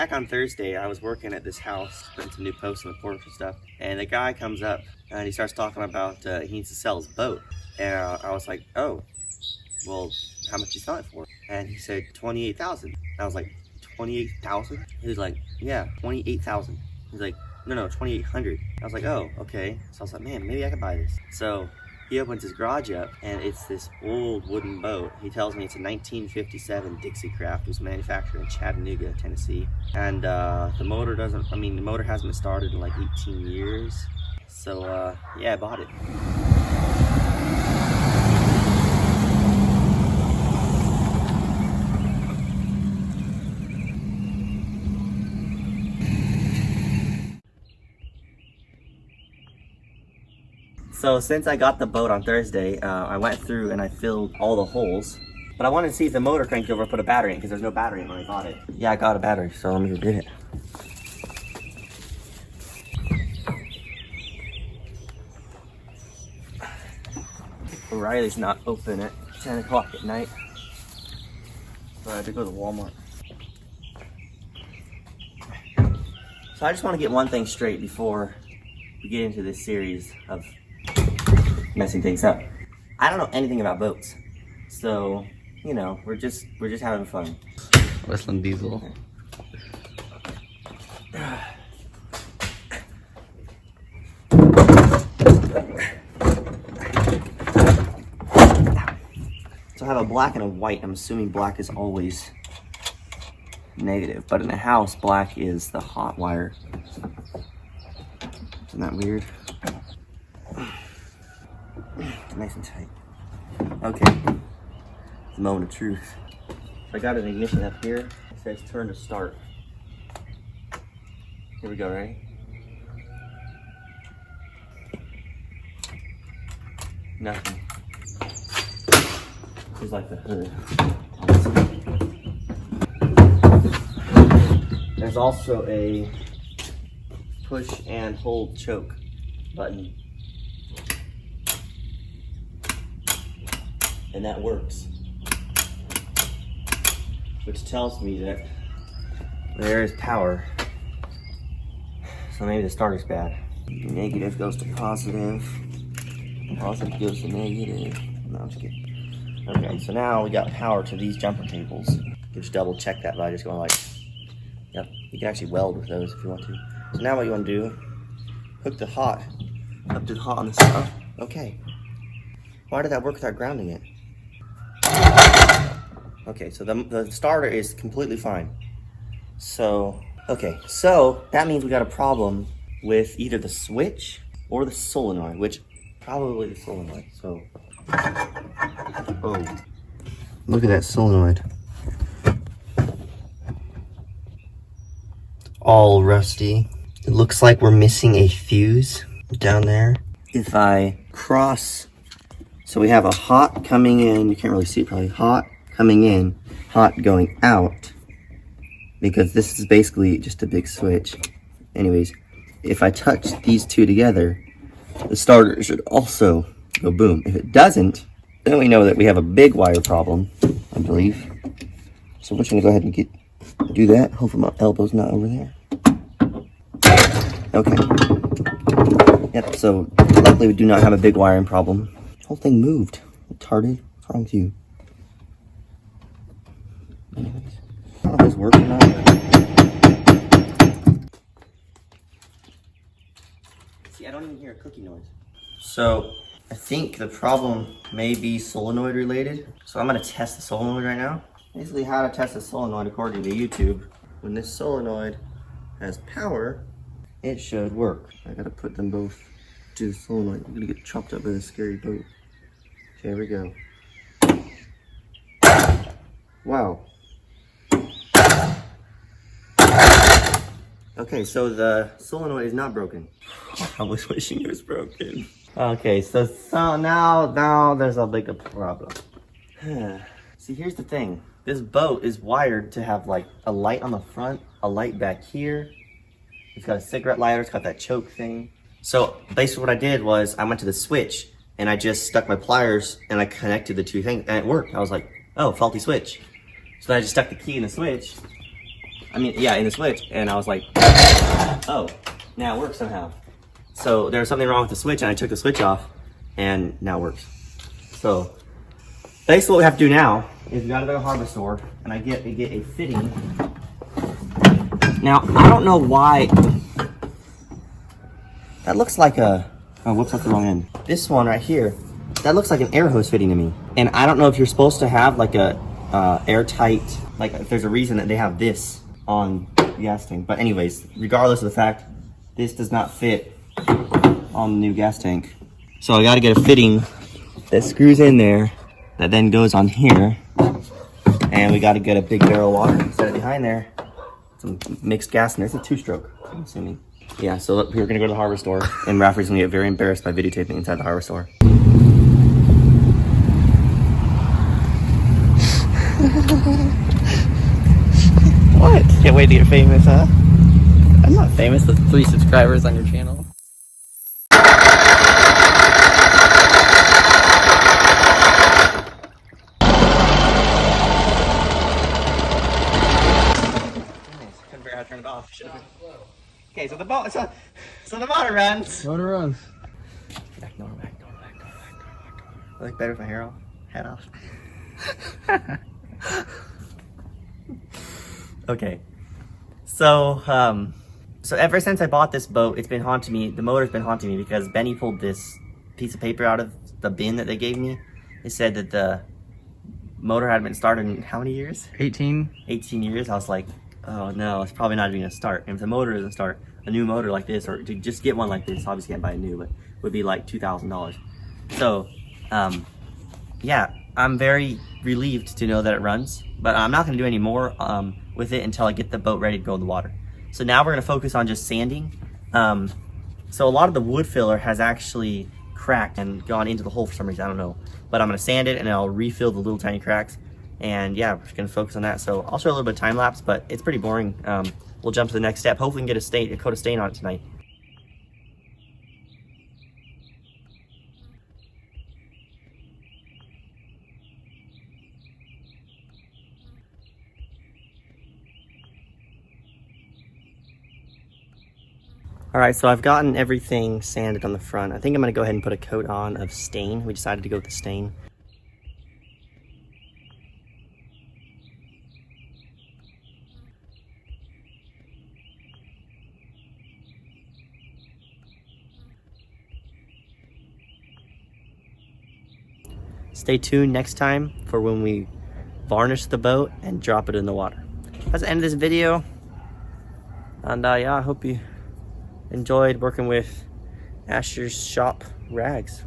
back on Thursday. I was working at this house, putting some new posts on the porch and stuff, and the guy comes up and he starts talking about he needs to sell his boat. And I was like, oh, well, how much you sell it for? And he said 28,000. I was like, 28,000? He was like, yeah, 28,000. He's like, no, 2,800. I was like, oh, okay. So I was like, man, maybe I could buy this. So he opens his garage up, and it's this old wooden boat. He tells me it's a 1957 DIXIE CRAFT. It was manufactured in Chattanooga, Tennessee. And the motor hasn't been started in like 18 years. So yeah, I bought it. So since I got the boat on Thursday, I went through and I filled all the holes. But I wanted to see if the motor cranked over and put a battery in, because there's no battery in when I got it. Yeah, I got a battery, so let me go get it. O'Reilly's not open at 10 o'clock at night. So I had to go to Walmart. So I just want to get one thing straight before we get into this series of messing things up. I don't know anything about boats, so you know, we're just having fun. Westland Diesel. So I have a black and a white. I'm assuming black is always negative, but in a house, black is the hot wire. Isn't that weird? Nice and tight. Okay, the moment of truth. I got an ignition up here. It says turn to start. Here we go, right? Nothing. It's like the hood. There's also a push and hold choke button. And that works. Which tells me that there is power. So maybe the starter's bad. Negative goes to positive. Positive goes to negative. No, I'm just kidding. Okay, so now we got power to these jumper cables. You can just double check that by just going like, yep, you can actually weld with those if you want to. So now what you want to do, hook the hot up to the hot on the side. Okay. Why did that work without grounding it? Okay, so the starter is completely fine. So, okay, so that means we got a problem with either the switch or the solenoid, which probably the solenoid. So, oh, look at that solenoid. All rusty. It looks like we're missing a fuse down there. If I cross, so we have a hot coming in, you can't really see it probably, hot coming in, hot going out, because this is basically just a big switch. Anyways, if I touch these two together, the starter should also go boom. If it doesn't, then we know that we have a big wire problem, I believe. So we're just gonna go ahead and do that. Hopefully my elbow's not over there. Okay. Yep, so luckily we do not have a big wiring problem. The whole thing moved. Retarded. What's wrong with you? Anyways, I don't know if it's working or not. See, I don't even hear a cookie noise. So, I think the problem may be solenoid related. So I'm gonna test the solenoid right now. Basically how to test a solenoid according to YouTube. When this solenoid has power, it should work. I gotta put them both to the solenoid. I'm gonna get chopped up in a scary boat. Okay, here we go. Wow. Okay, so the solenoid is not broken. I was wishing it was broken. Okay, so now there's a bigger problem. See, here's the thing. This boat is wired to have like a light on the front, a light back here. It's got a cigarette lighter, it's got that choke thing. So basically what I did was I went to the switch and I just stuck my pliers and I connected the two things and it worked. I was like, oh, faulty switch. So then I just stuck the key in the switch in the switch, and I was like, oh, now it works somehow. So there was something wrong with the switch, and I took the switch off, and now it works. So basically what we have to do now is we gotta go to the hardware store, and I get a fitting. Now, I don't know why, that looks like a, oh, whoops, that's the wrong end. This one right here, that looks like an air hose fitting to me. And I don't know if you're supposed to have like a airtight, like if there's a reason that they have this on the gas tank. But anyways, regardless of the fact, this does not fit on the new gas tank. So I gotta get a fitting that screws in there, that then goes on here. And we gotta get a big barrel of water, set it behind there. Some mixed gas in there. It's a 2-stroke, I'm assuming. Yeah, so look, we're gonna go to the hardware store, and Raffrey's gonna get very embarrassed by videotaping inside the hardware store. What? Can't wait to get famous, huh? I'm not famous with 3 subscribers on your channel. Couldn't figure out how to turn it off. Okay, so the motor runs. Motor runs. Back door. I look better with my hair off. Head off. Okay. So ever since I bought this boat, it's been haunting me. The motor's been haunting me because Benny pulled this piece of paper out of the bin that they gave me. It said that the motor had been started in how many years? 18. 18 years. I was like, oh no, it's probably not even gonna start. And if the motor doesn't start, a new motor like this, or to just get one like this, obviously can't buy a new, but would be like $2,000. So, yeah, I'm very relieved to know that it runs, but I'm not gonna do any more with it until I get the boat ready to go in the water. So now we're gonna focus on just sanding. So a lot of the wood filler has actually cracked and gone into the hole for some reason, I don't know. But I'm gonna sand it and I'll refill the little tiny cracks. And yeah, we're just gonna focus on that. So I'll show a little bit of time lapse, but it's pretty boring. We'll jump to the next step. Hopefully we can get a coat of stain on it tonight. All right, so I've gotten everything sanded on the front. I think I'm gonna go ahead and put a coat on of stain. We decided to go with the stain. Stay tuned next time for when we varnish the boat and drop it in the water. That's the end of this video. And yeah, I hope you enjoyed working with Asher's Shop Rags.